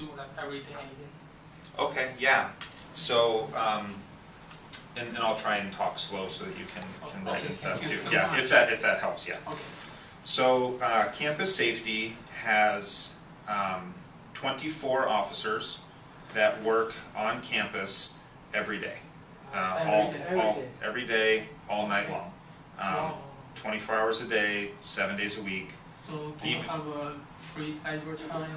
do like every day. Okay, yeah. So, and I'll try and talk slow so that you can write Okay, and stuff thank you too. so Yeah, much. if that helps, yeah. Okay. So, Campus Safety has 24 officers that work on campus every day. Every day, all night long. Wow. 24 hours a day, 7 days a week. So do you have a free leisure time?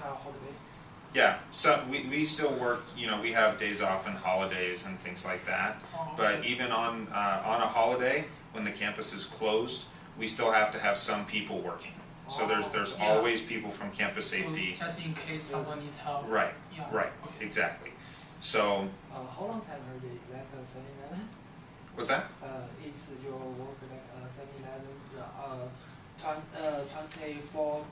Yeah, so we still work, you know, we have days off and holidays and things like that. Oh, But okay. even on a holiday, when the campus is closed, we still have to have some people working. So there's Yeah. always people from Campus So Safety. just in case someone needs help. Right, Yeah. right, Okay. exactly. So, How long time are they like 7-Eleven? what's that? Is your work like 7-Eleven? 24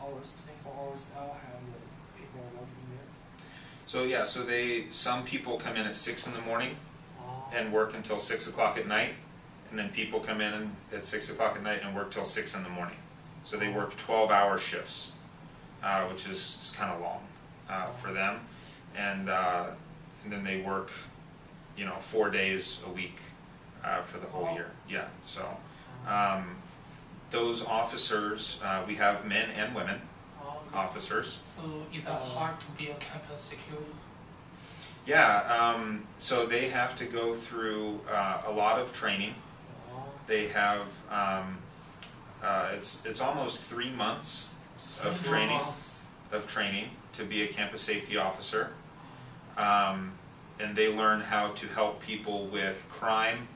hours. 24 hours. I'll have the people working there. So yeah, so some people come in at 6 in the morning Oh. and work until 6 o'clock at night, and then people come in at 6 o'clock at night and work till 6 in the morning. So they work 12-hour shifts, which is kind of long for them, and then they work, you know, 4 days a week for the whole year. Yeah, so those officers, we have men and women officers. So is it hard to be a campus security? Yeah, so they have to go through a lot of training. They have, it's almost 3 months of training to be a campus safety officer. And they learn how to help people with crime,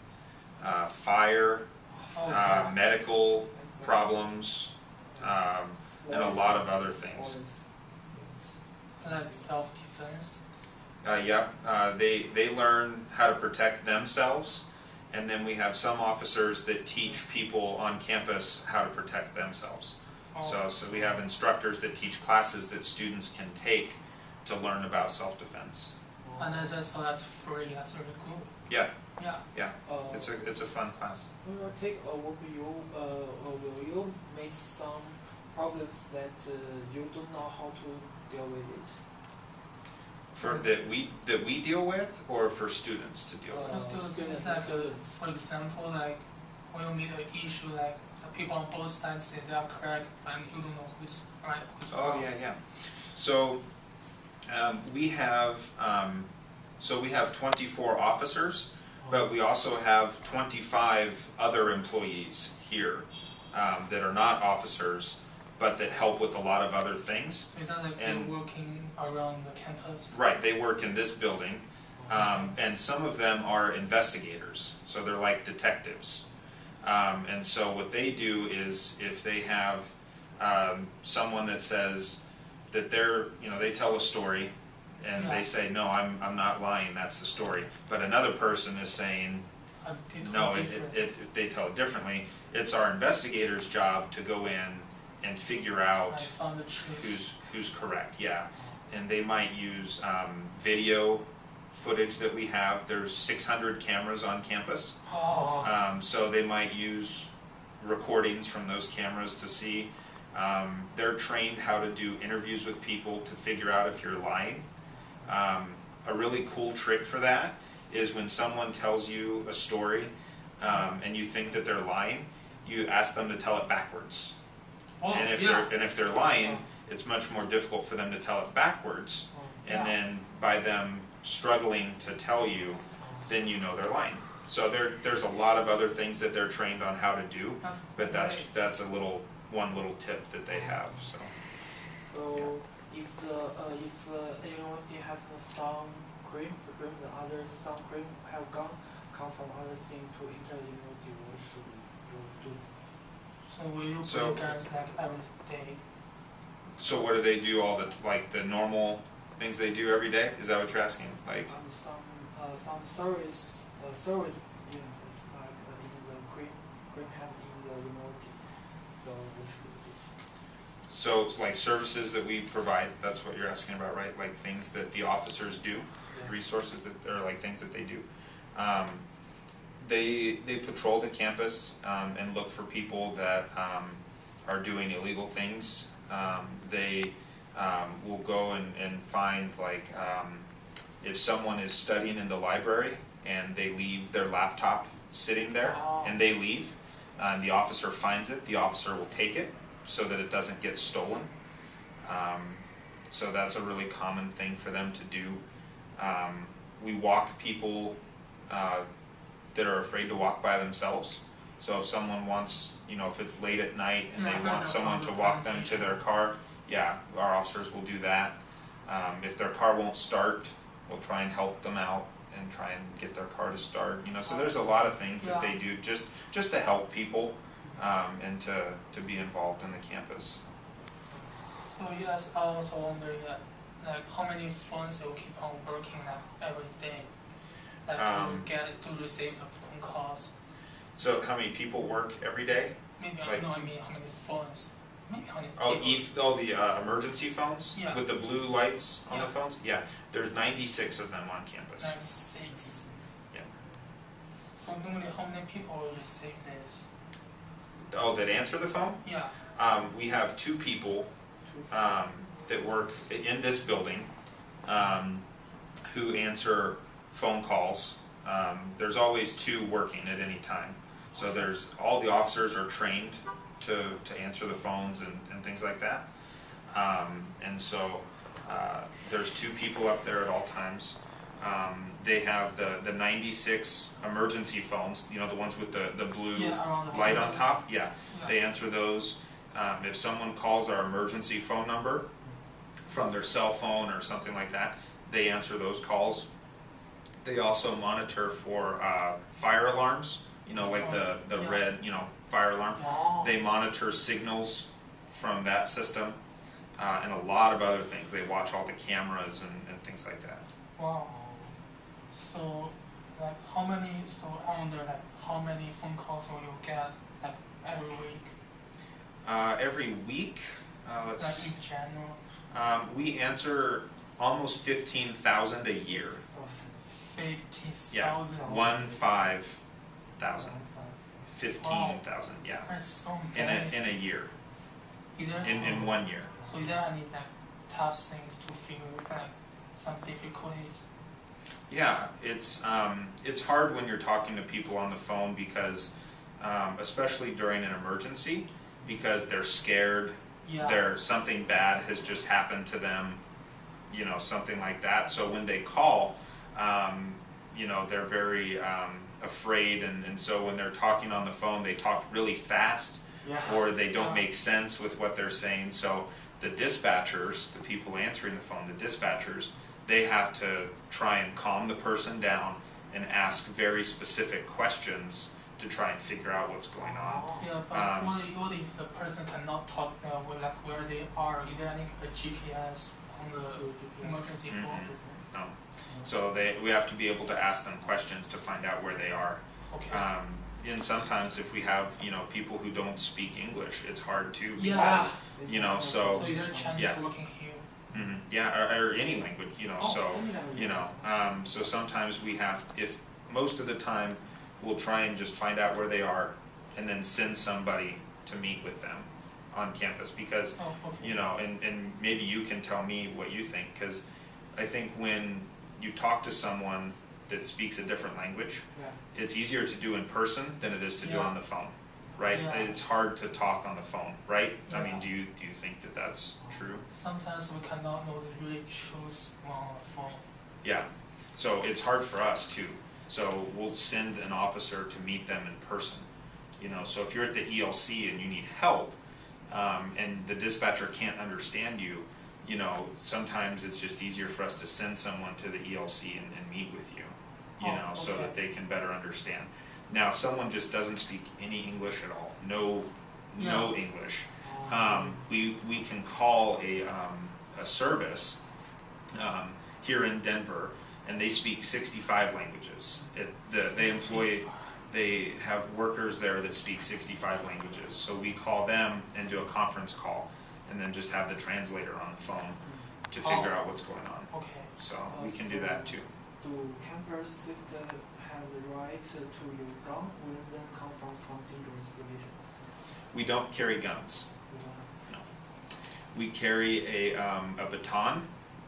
fire, medical problems, and a lot of other things. Like self-defense? Yep, they learn how to protect themselves, and then we have some officers that teach people on campus how to protect themselves. So we have instructors that teach classes that students can take to learn about self-defense. And I just thought that's free, that's really cool. Yeah, Yeah. yeah, it's a fun class. When you take a work, will you make some problems that you don't know how to deal with it? Mm-hmm. That we deal with, or for students to deal with? So students, like, for example, like, when you meet an issue, like, the people on both sides say they are correct, and you don't know who's right, who's wrong. Oh, yeah. So we have 24 officers, but we also have 25 other employees here that are not officers, but that help with a lot of other things. Is that like they're working around the campus? Right, they work in this building, and some of them are investigators, so they're like detectives. And so what they do is, if they have someone that says that they tell a story, and they say, no, I'm not lying, that's the story. But another person is saying, no, they tell it differently. It's our investigator's job to go in and figure out who's correct, yeah. And they might use video footage that we have. There's 600 cameras on campus. So they might use recordings from those cameras to see. They're trained how to do interviews with people to figure out if you're lying. A really cool trick for that is when someone tells you a story and you think that they're lying, you ask them to tell it backwards. And if they're lying, it's much more difficult for them to tell it backwards. And then by them struggling to tell you, then you know they're lying. So there's a lot of other things that they're trained on how to do, but that's one little tip that they have. So if the university has some cream, the other some cream have come from other thing to enter the university, what should you do? So will you bring guys like every day? So what do they do? All the normal things they do every day? Is that what you're asking? Like some service units, it's like in the cream have in the university. So what should we do? So it's like services that we provide. That's what you're asking about, right? Like things that the officers do, resources that are like things that they do. They patrol the campus and look for people that are doing illegal things. They we'll go and find like, if someone is studying in the library and they leave their laptop sitting there and they leave, and the officer finds it, the officer will take it so that it doesn't get stolen. So that's a really common thing for them to do. We walk people that are afraid to walk by themselves. So if someone wants, if it's late at night and Yeah, they I heard want that someone from to the walk them to presentation. their car, yeah, our officers will do that. If their car won't start, we'll try and help them out and try and get their car to start. So there's a lot of things that they do just to help people and to be involved in the campus. So yes, I also wondering like how many phones you keep on working like every day, like to receive the phone calls. So how many people work every day? Maybe Like- I mean how many phones, maybe how many people. The emergency phones? Yeah. With the blue lights on the Yeah. phones? Yeah, there's 96 of them on campus. 96. Yeah. So normally how many people will receive this? Oh, that answer the phone? Yeah. We have 2 people that work in this building who answer phone calls. There's always 2 working at any time. So all the officers are trained to answer the phones and things like that. And so there's 2 people up there at all times. They have the 96 emergency phones, the ones with the blue Around the light on campus. top. Yeah, Yeah. they answer those. If someone calls our emergency phone number from their cell phone or something like that, they answer those calls. They also monitor for fire alarms, like the Yeah. red, fire alarm. Wow. They monitor signals from that system and a lot of other things. They watch all the cameras and things like that. Wow. So like how many? So I wonder like how many phone calls will you get like every week? Every week, let's Like see. in general, We answer almost 15,000 a year. 50,000. 15,000. 15,000, yeah. That's so In many. a year, Is there in some- 1 year. So is there any like tough things to figure like some difficulties? Yeah, it's hard when you're talking to people on the phone because, especially during an emergency, because they're scared. Yeah. Something bad has just happened to them, something like that. So when they call, they're very afraid, and so when they're talking on the phone, they talk really fast, or they don't make sense with what they're saying. So the dispatchers, the people answering the phone, the dispatchers, they have to try and calm the person down and ask very specific questions to try and figure out what's going on. Yeah, but what if the person cannot talk with like where they are? Is there any GPS on the emergency phone? No. So we have to be able to ask them questions to find out where they are. Okay. And sometimes if we have, people who don't speak English, it's hard too Yeah. because, So is there Chinese yeah. working here? Yeah, or any language, so, yeah. so sometimes we have, if, most of the time, we'll try and just find out where they are and then send somebody to meet with them on campus because, Oh, okay. and maybe you can tell me what you think, because I think when you talk to someone that speaks a different language, Yeah. it's easier to do in person than it is to do Yeah. on the phone, right? Yeah. It's hard to talk on the phone, right? I mean, Yeah. do you think that that's true? Sometimes we cannot know the really truth on the phone. Yeah, so it's hard for us too. So we'll send an officer to meet them in person. So if you're at the ELC and you need help, and the dispatcher can't understand you, sometimes it's just easier for us to send someone to the ELC and meet with you, so okay. that they can better understand. Now, if someone just doesn't speak any English at all, no English, we can call a service here in Denver, and they speak 65 languages. They have workers there that speak 65 languages. So we call them and do a conference call, and then just have the translator on the phone to figure out what's going on. Okay. So we can do that too. Do campers, if they have the right to use gun, will then come from some dangerous situation? We don't carry guns. We carry a baton,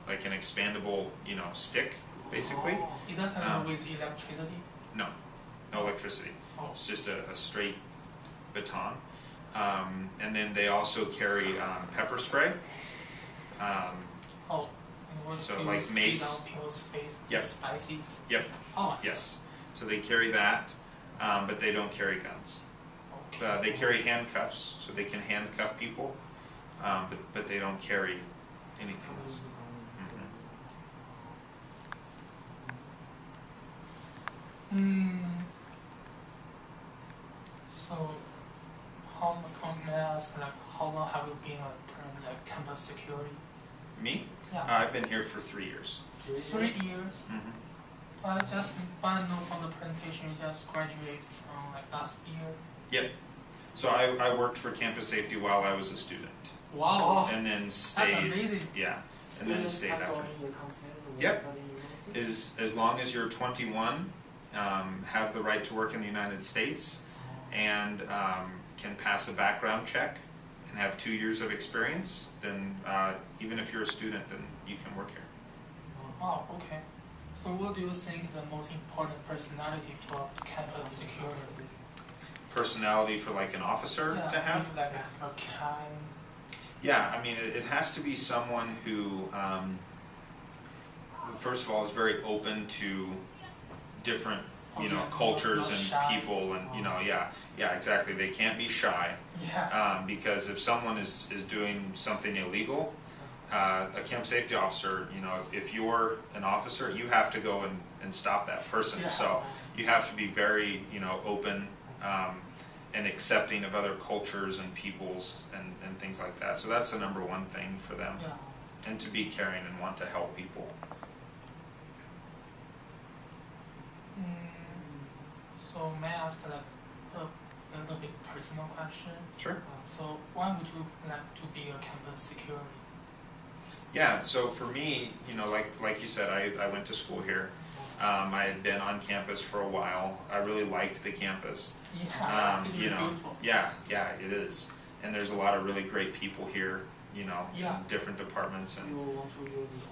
like an expandable, stick, basically. Oh. Is that kind of with electricity? No, no electricity. Oh. It's just a straight baton. And then they also carry pepper spray. Oh, and what So you like spit mace. on people's face? Yep. Spicy? Yep, Oh, yes. So they carry that, but they don't carry guns. okay. They carry handcuffs, so they can handcuff people, but they don't carry anything else. Mhm. So, may I ask, like, how long have you been like campus security? Me? Yeah. I've been here for 3 years. 3 years. Mhm. I know from the presentation you just graduated from like last year. Yep. So I worked for Campus Safety while I was a student, Wow, and then that's stayed. amazing. Yeah, and then Students stayed can after. join your company when Yep. studying university? As long as you're 21, have the right to work in the United States, and can pass a background check, and have 2 years of experience, then even if you're a student, then you can work here. Wow, okay. So what do you think is the most important personality for campus security? Personality for like an officer Yeah, to have? if like a kind. Yeah, I mean, it has to be someone who, first of all, is very open to different, Okay, cultures not and shy. people, and yeah, exactly. They can't be shy, Yeah. because if someone is doing something illegal, a camp safety officer, if you're an officer, you have to go and stop that person. Yeah. So you have to be very, open and accepting of other cultures and peoples and things like that. So that's the number one thing for them. Yeah. And to be caring and want to help people. So may I ask like a little bit personal question? Sure. So why would you like to be a campus security? Yeah, so for me, like you said, I went to school here. I had been on campus for a while. I really liked the campus. Yeah, it's really beautiful. Yeah, it is. And there's a lot of really great people here, in Yeah. different departments. You And want to use the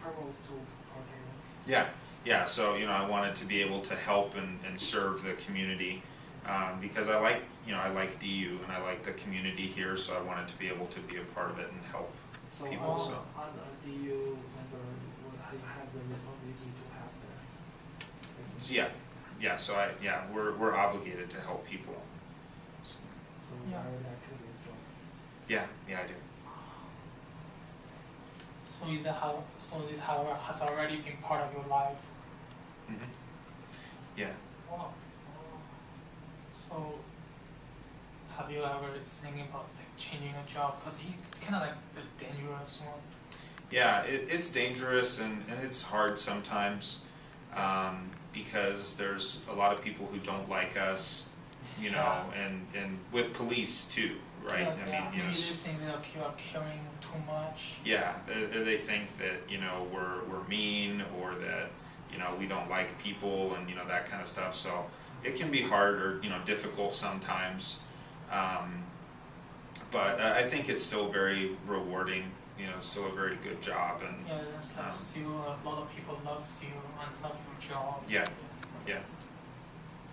purpose to protect it? yeah, so, I wanted to be able to help and serve the community, because I like DU and I like the community here, so I wanted to be able to be a part of it and help. So People, so. as a DU member, you have the responsibility to have the. So, yeah, so we're obligated to help people. So, So Yeah. I would like to do this job. yeah, I do. So this has already been part of your life. Mhm. Yeah. Wow. So have you ever thinking about like changing a job? Because it's kind of like the dangerous one. Yeah, it's dangerous and it's hard sometimes, because there's a lot of people who don't like us, Yeah. and with police too, right? Yeah, maybe they think that you are caring too much. Yeah, they think that, we're mean, or that, we don't like people, and, that kind of stuff, so it can be hard or, difficult sometimes, but I think it's still very rewarding, it's still a very good job, and Yeah, there's like still a lot of people love you and love your job. Yeah.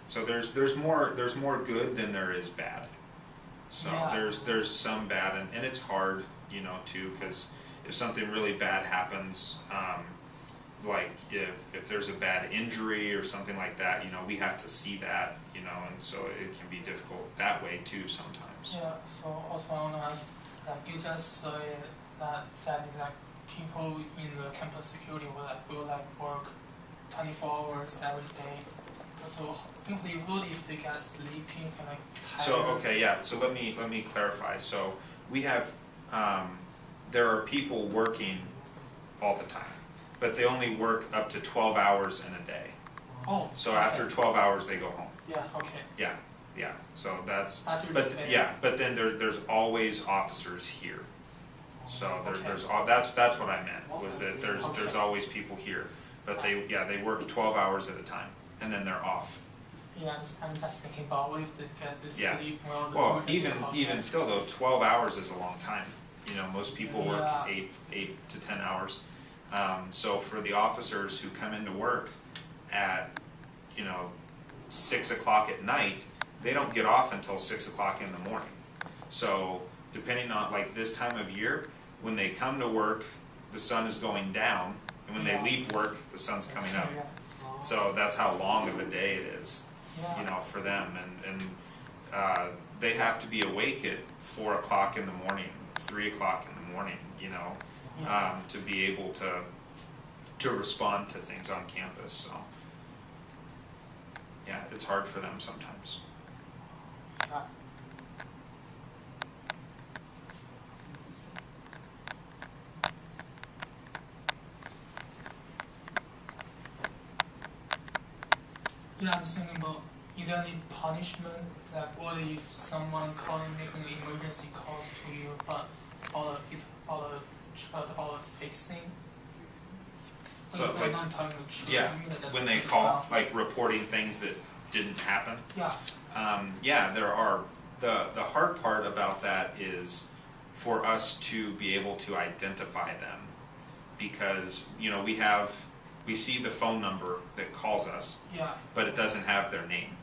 So there's more good than there is bad. So Yeah. there's some bad, and it's hard, too, because if something really bad happens, like if there's a bad injury or something like that, we have to see that, and so it can be difficult that way too sometimes. Yeah, so also I want to ask, like you just said like people in the campus security will work 24 hours every day. So what if they get sleepy and like tired? So okay, yeah. So let me clarify. So we have there are people working all the time, but they only work up to 12 hours in a day. Oh. So okay. after 12 hours they go home. Yeah. Okay. Yeah. So that's really but fair. but then there's always officers here. So Okay. there's that's what I meant, was that there's Okay. always people here, but they work 12 hours at a time, and then they're off. Yeah, I'm just thinking about what if they get this Yeah. sleep while the Well, emergency call even comes. still though, 12 hours is a long time. You know, most people work Yeah. 8 to 10 hours. So for the officers who come into work at, 6 o'clock at night, they don't get off until 6 o'clock in the morning. So depending on, like this time of year, when they come to work, the sun is going down, and when they Yeah. leave work, the sun's coming up. Yes. So that's how long of a day it is, Yeah. for them, and they have to be awake at 4 o'clock in the morning, 3 o'clock in the morning, Yeah. to be able to respond to things on campus, so. Yeah, it's hard for them sometimes. Yeah. Yeah, I'm thinking about, is there any punishment? Like, what if someone making an emergency calls to you, but it's about a fake thing? So, What if like, they're not telling the truth? Yeah, That's when what they it's call, about. like reporting things that didn't happen. Yeah, Yeah, there are. The hard part about that is for us to be able to identify them, because, we see the phone number that calls us, yeah, but it doesn't have their name.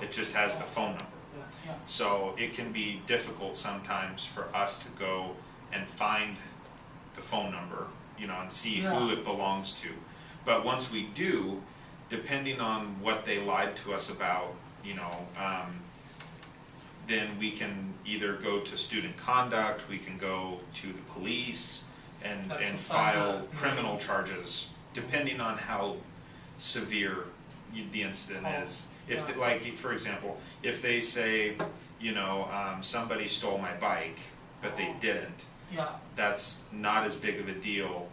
It just has the phone number. yeah, So it can be difficult sometimes for us to go and find the phone number, and see who Yeah. it belongs to. But once we do, depending on what they lied to us about, then we can either go to student conduct, we can go to the police and Like to file find the criminal name. charges, depending on how severe the incident Oh, is. If, yeah. like, for example, if they say, somebody stole my bike, but they didn't, yeah, that's not as big of a deal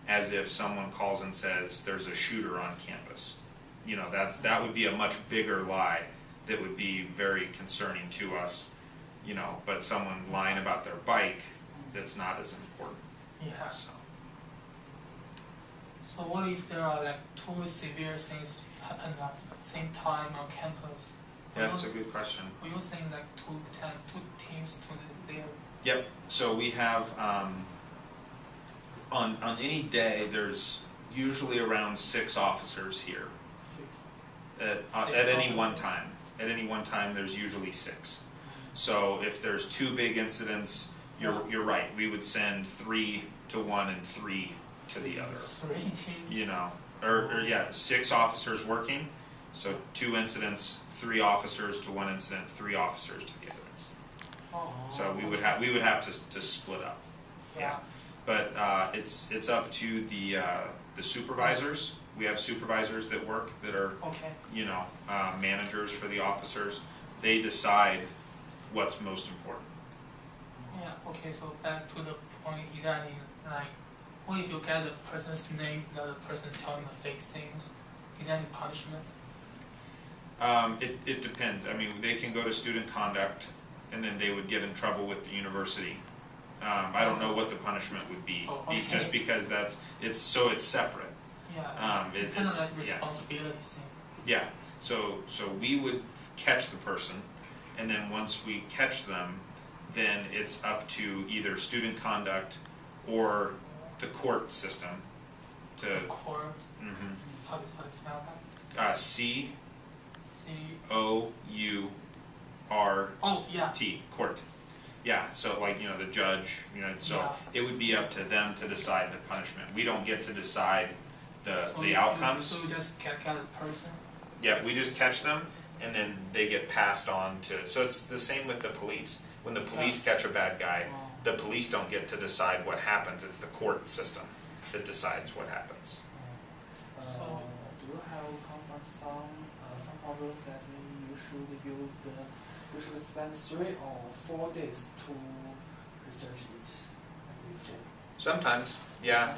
as if someone calls and says there's a shooter on campus. That would be a much bigger lie that would be very concerning to us, but someone lying about their bike, that's not as important, yeah. so. So what if there are like two severe things happen at the same time on campus? Yeah, that's a good question. Will you think like two teams to there? Yep, so we have, on any day, there's usually around 6 officers here. At any one time. At any one time, there's usually 6. So if there's 2 big incidents, you're right, we would send 3 to one and 3 to the other. 3 teams? Or 6 officers working, so 2 incidents, 3 officers to one incident, 3 officers to the other incident. Oh, So we would have to split up. yeah, But it's up to the supervisors. We have supervisors that work that are, okay, managers for the officers. They decide what's most important. yeah, okay, so back to the point, Idani, like, what if you get the person's name, the other person telling the fake things? Is there any punishment? It depends. I mean, they can go to student conduct, and then they would get in trouble with the university. I don't know what the punishment would be, Oh, okay. just because it's separate. Yeah, it's kind of like yeah. responsibility thing. Yeah, so we would catch the person, and then once we catch them, then it's up to either student conduct or the court system to, The court, mhm, how do you spell that? COURT, Oh, yeah, court. Yeah, so like, the judge, so Yeah. it would be up to them to decide the punishment. We don't get to decide so the you- outcomes. So you just get a person? Yeah, we just catch them, and then they get passed on to, so it's the same with the police. When the police catch a bad guy, Oh. the police don't get to decide what happens, it's the court system that decides what happens. So- Do you have come from some problems that maybe you should spend 3 or 4 days to research it? Before? Sometimes, yeah,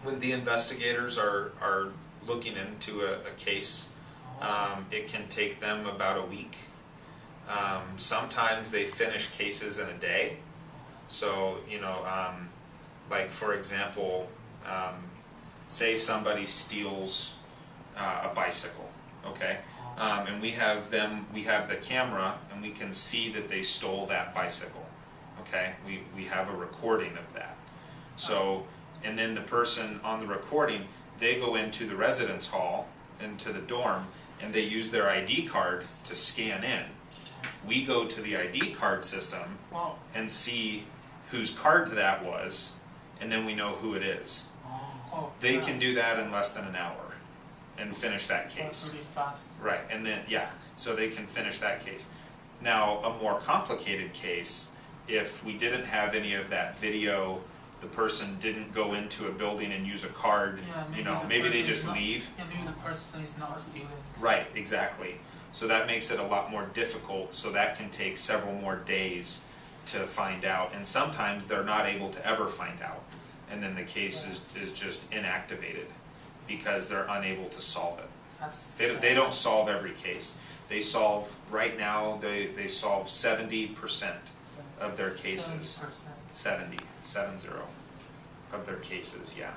when the investigators are looking into a case, it can take them about a week. Sometimes they finish cases in a day. So, like for example, say somebody steals a bicycle, okay? And we have the camera, and we can see that they stole that bicycle, okay? We have a recording of that. So, and then the person on the recording, they go into the residence hall, into the dorm, and they use their ID card to scan in. We go to the ID card system Wow. and see whose card that was, and then we know who it is. Oh, They yeah. can do that in less than an hour and finish that That's case. really fast. Right, and then, yeah, so they can finish that case. Now, a more complicated case, if we didn't have any of that video, the person didn't go into a building and use a card, Yeah, you know, the maybe they person is just not- leave. Yeah, maybe the person is not a student. Right, exactly. So that makes it a lot more difficult, so that can take several more days to find out, and sometimes they're not able to ever find out. And then the case is just inactivated because they're unable to solve it. That's They don't solve every case. They solve, right now, they solve 70% of their cases. 70%. 70 of their cases, yeah.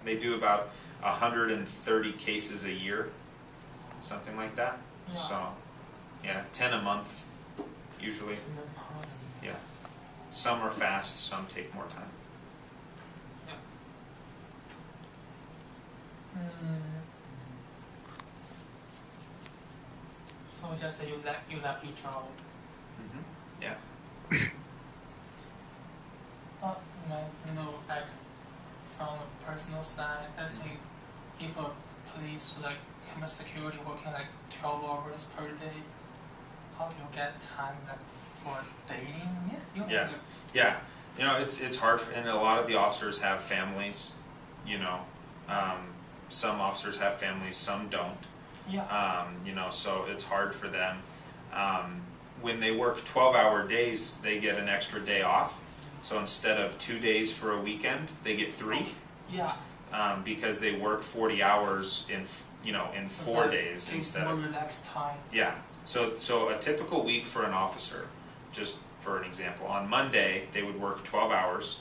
They do about 130 cases a year, something like that. Yeah. So, yeah, 10 a month, usually. Yeah. Some are fast, some take more time. So just say you left your job. Yeah. But like from a personal side, I think if a police like campus security working like 12 hours per day, how do you get time like for dating? Yeah. Yeah, you know, it's hard, and a lot of the officers have families, you know. Some officers have families, some don't. Yeah. You know, so it's hard for them. When they work 12-hour days, they get an extra day off. So instead of 2 days for a weekend, they get 3, Yeah. because they work 40 hours in 4 days It's instead more of. relaxed time. Yeah. So a typical week for an officer, just for an example, on Monday they would work 12 hours.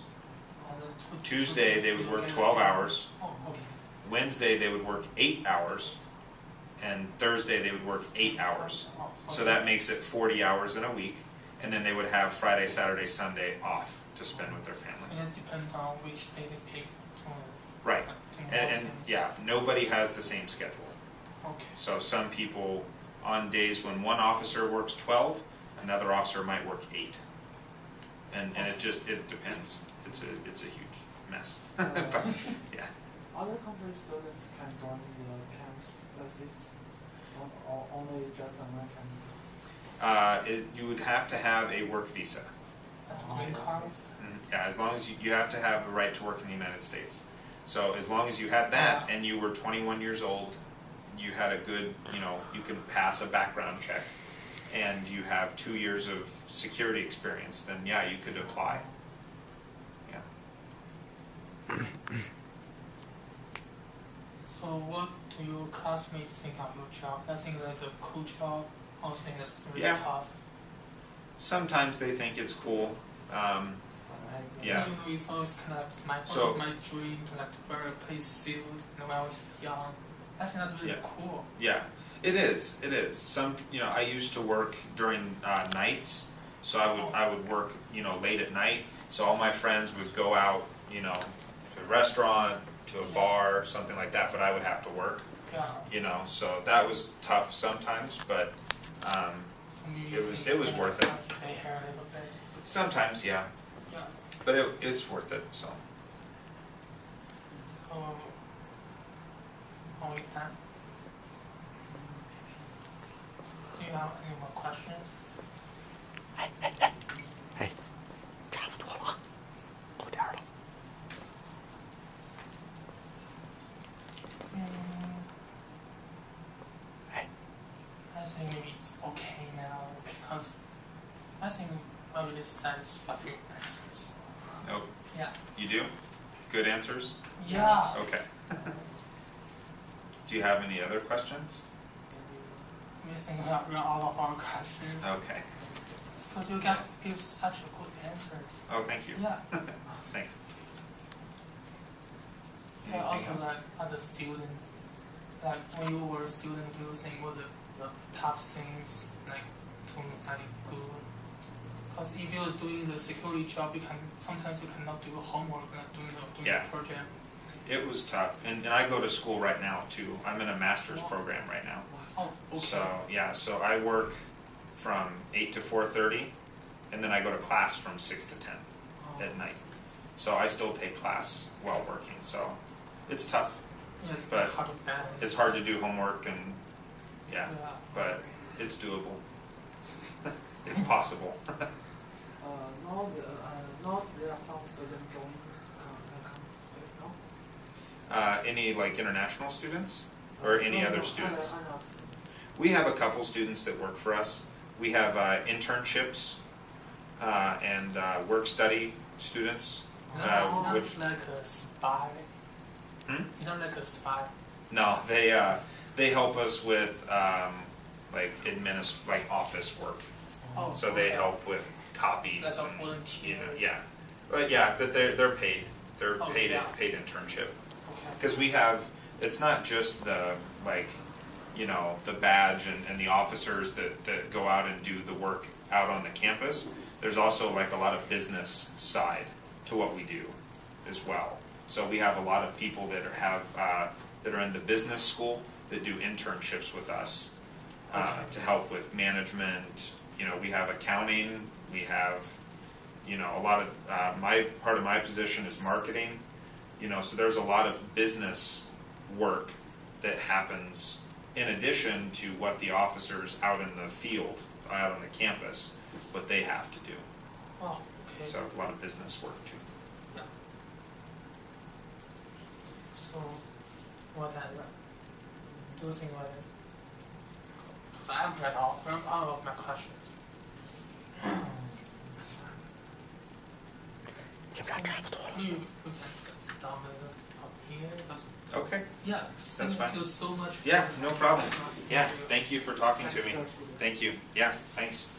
And then Tuesday they would you work get 12 a day. hours. Oh, okay. Wednesday they would work 8 hours, and Thursday they would work 8 hours. Oh, So okay. that makes it 40 hours in a week, and then they would have Friday, Saturday, Sunday off to spend with their family. I guess depends on which day they pick to. Right, to and things. yeah, nobody has the same schedule. Okay. So some people, on days when one officer works 12, another officer might work 8. And it depends. It's a huge mess. But, yeah. Other country students can join the camps, that's it? Or only just American? You would have to have a work visa. Green cards. Yeah, as long as you have to have the right to work in the United States. So as long as you had that and you were 21 years old, you had a good, you can pass a background check, and you have 2 years of security experience, then yeah, you could apply. Yeah. So what do your classmates think of your job? I think that's a cool job. I think that's really Yeah. tough. Sometimes they think it's cool. Yeah. It's always kind of like So- my dream to like wear a police suit when I was young. I think that's really Yeah. cool. Yeah, it is. It is. I used to work during nights, so I would work, late at night. So all my friends would go out, to a restaurant, to a bar, something like that. But I would have to work, Yeah. So that was tough sometimes. But So maybe It you was- think it was it's worth gonna it. Stay here a little bit. sometimes, yeah. Yeah. But it's worth it. So So are we done? Do you have any more questions? 差不多了，够点儿了。 I think maybe it's okay now because I think I really satisfactory answers. oh, Yeah. you do good answers. Yeah. Okay. Do you have any other questions? We think we have run all of our questions. Okay. Because you give such a good answers. Oh, thank you. Yeah. Thanks. Yeah. Anything Also, else? like as a student, like when you were a student, do you think was it the tough things like to study good. Because if you're doing the security job, sometimes you cannot do homework like doing Yeah. the project. It was tough, and I go to school right now too. I'm in a master's program right now. Oh, okay. So, yeah, so I work from 8 to 4:30, and then I go to class from 6 to 10 at night. So I still take class while working, so it's tough. Yeah, it's but hard to balance. It's hard to do homework and, yeah, Yeah. but it's doable. It's possible. Now there are some students join Any like international students or any other students? Other. We have a couple students that work for us. We have internships and work study students. You're which not like a spy. Hmm? You're not like a spy. No, they help us with like like office work. Oh, So they okay. help with copies Like a and volunteer. yeah, but yeah, but they're paid. They're Oh, paid yeah. paid internship. Okay. Because we have, it's not just the, like, you know, the badge and the officers that go out and do the work out on the campus. There's also like a lot of business side to what we do as well. So we have a lot of people that that are in the business school that do internships with us to help with management. You know, we have accounting, we have, you know, a lot of, part of my position is marketing. You know, so there's a lot of business work that happens in addition to what the officers out in the field, out on the campus, what they have to do. Oh, okay. So a lot of business work too. So, what do you think about it? Because I've read all of my questions. 你们俩差不多了。 We can stop here. Because, Okay. yeah, That's fine. thank you so much. Yeah, for- no problem. Yeah, thank you for talking to me. Thanks, Thank you. Yeah, thanks.